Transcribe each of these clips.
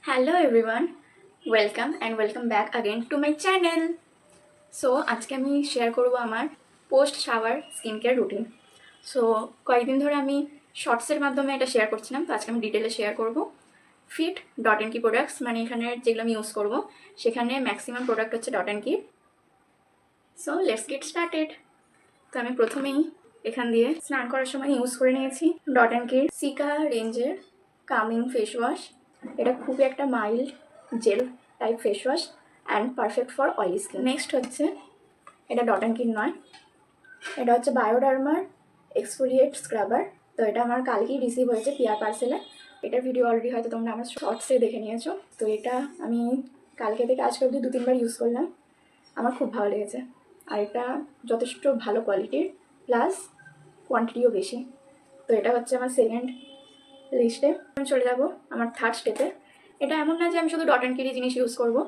Hello everyone, welcome back again to my channel. So আজকে আমি share করব আমার post shower skin care routine. So কয়েকদিন ধরে আমি শর্টসের মাধ্যমে এটা শেয়ার করছিলাম, তো আজকে আমি ডিটেলে শেয়ার করব। ফিট ডট অ্যান্ড কি প্রোডাক্টস, মানে এখানে যেগুলো আমি ইউজ করব সেখানে ম্যাক্সিমাম প্রোডাক্ট হচ্ছে ডট অ্যান্ড কি। So let's get started. তো আমি প্রথমেই এখান দিয়ে স্নান করার সময় ইউজ করে নিয়েছি ডট অ্যান্ড কির সিকা রেঞ্জের কামিং ফেস ওয়াশ। এটা খুবই একটা mild gel type face wash and perfect for oily skin. Next হচ্ছে এটা ডট অ্যান্ড কির নয়, এটা হচ্ছে বায়োডার্মার এক্সফোলিয়েট স্ক্রাবার। তো এটা আমার কালকেই রিসিভ হয়েছে পিআর পার্সেলে। এটার ভিডিও অলরেডি হয়তো তোমরা আমার শর্টসে দেখে নিয়েছো। তো এটা আমি কালকে থেকে আজকে অবধি 2-3 বার ইউজ করলাম, আমার খুব ভালো লেগেছে। আর এটা যথেষ্ট ভালো কোয়ালিটির, প্লাস কোয়ান্টিটিও বেশি। তো এটা হচ্ছে আমার সেকেন্ড লিস্টে। আমি চলে যাব আমার থার্ড স্টেপে। এটা এমন না যে আমি শুধু ডট অ্যান্ড কিরি জিনিস ইউজ করবো,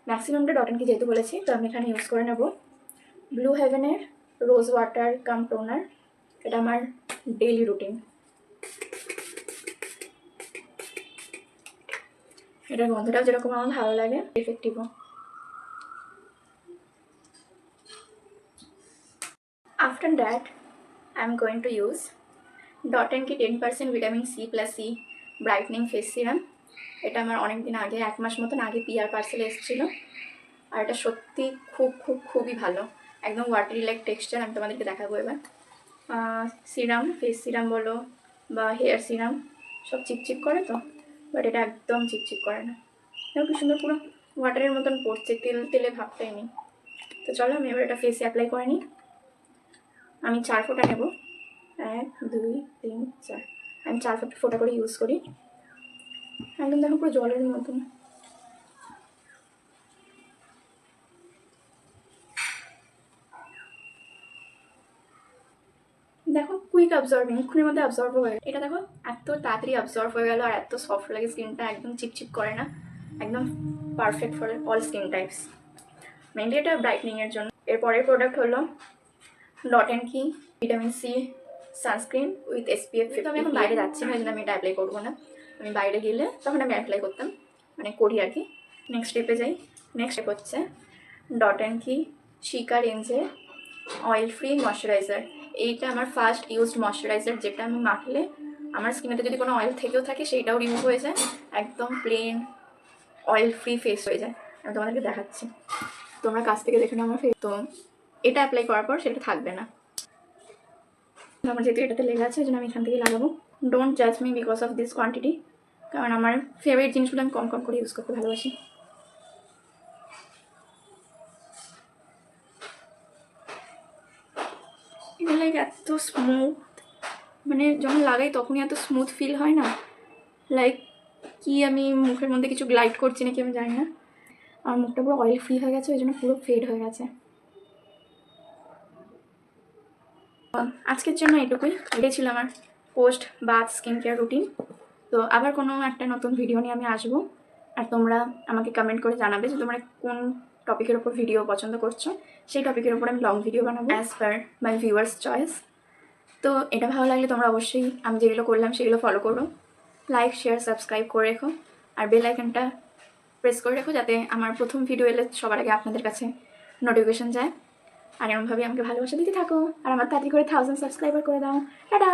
ম্যাক্সিমামটা ডট অ্যান্ড কি যেহেতু বলেছি, তো আমি এখানে ইউজ করে নেব ব্লু হেভেনের রোজ ওয়াটার কাম টোনার। এটা আমার ডেইলি রুটিন। এটার গন্ধটাও যেরকম আমার ভালো লাগে, এফেক্টিভও। After that, I'm going to use Dot and Key 10% vitamin C plus C brightening face serum. এটা আমার অনেক দিন আগে, 1 মাস মতন আগে পিআর পার্সেলে এসেছিলো। আর এটা সত্যি খুবই ভালো, একদম ওয়াটারি লাইক টেক্সচার। আমি তোমাদেরকে দেখাবো এবার। সিরাম, ফেস সিরাম বলো বা হেয়ার সিরাম, সব চিপচিপ করে তো, বাট এটা একদম চিপচিপ করে না। দেখো কি সুন্দর, পুরো ওয়াটারের মতন পড়ছে, তেলে ভাবটাই নেই। তো চলো আমি এবার এটা ফেসে অ্যাপ্লাই করে নিই। আমি 4 ফোঁটা নেব, 1 2 3 4। আমি 4 ফোঁটা করে ইউজ করি। একদম দেখো পুরো জলের মতন। দেখো কুইক অবজর্ভিং, এক্ষুনির মধ্যে অবজর্ভ হয়ে গেল। এটা দেখো এত তাড়াতাড়ি অবজর্ভ হয়ে গেল, আর এত সফট লাগে স্কিনটা, একদম চিপচিপ করে না, একদম perfect for all skin types. Mainly এটা ব্রাইটনিংয়ের জন্য। এরপরের প্রোডাক্ট হলো Dot and Key vitamin C sunscreen with SPF 50। আমি এখন বাইরে যাচ্ছি না, এই জন্য আমি এটা অ্যাপ্লাই করবো না। আমি বাইরে গেলে তখন আমি অ্যাপ্লাই করতাম, মানে করি আর কি। নেক্সট স্টেপে যাই। নেক্সট স্টেপ হচ্ছে ডট অ্যান্ড কি শিকা রেঞ্জের অয়েল ফ্রি ময়শ্চারাইজার। এইটা আমার ফার্স্ট ইউজড ময়শ্চারাইজার, যেটা আমি মাখলে আমার স্কিনেতে যদি কোনো অয়েল থেকেও থাকে সেইটাও রিমুভ হয়ে যায়, একদম প্লেন অয়েল ফ্রি ফেস হয়ে যায়। আমি তোমাদেরকে দেখাচ্ছি, তোমরা কাছ থেকে দেখে নাও আমার ফেস। তো এটা অ্যাপ্লাই করার পর সেটা থাকবে না। আমার যেহেতু এটাতে লেগে আছে, ওই জন্য আমি এখান থেকেই লাগাবো। ডোন্ট জাজ me because of this quantity, কারণ আমার ফেভারিট জিনিসগুলো আমি কম করে ইউজ করতে ভালোবাসি। এটা লাইক এত স্মুথ, মানে যখন লাগাই তখনই এত স্মুথ ফিল হয় না, লাইক কি আমি মুখের মধ্যে কিছু গ্লাইড করছি নাকি আমি জানি না। আমার মুখটা পুরো অয়েল ফ্রি হয়ে গেছে, ওই জন্য পুরো ফেড হয়ে গেছে। আজকের জন্য এটুকুই। এটাই ছিল আমার post bath skin care routine. তো আবার কোনো একটা নতুন ভিডিও নিয়ে আমি আসবো, আর তোমরা আমাকে কমেন্ট করে জানাবে যে তোমরা কোন টপিকের ওপর ভিডিও পছন্দ করছো। সেই টপিকের ওপর আমি লং ভিডিও বানাবো অ্যাজ পার মাই ভিউয়ার্স চয়েস। তো এটা ভালো লাগলে তোমরা অবশ্যই আমি যেগুলো করলাম সেগুলো ফলো করো, লাইক শেয়ার সাবস্ক্রাইব করে রেখো, আর বেল আইকনটা প্রেস করে রেখো যাতে আমার প্রথম ভিডিও এলে সবার আগে আপনাদের কাছে নোটিফিকেশন যায়। আর এমনভাবে আমাকে ভালোবাসা দিতে থাকো, আর আমার তাড়াতাড়ি করে 1000 সাবস্ক্রাইবার করে দাও। টাটা।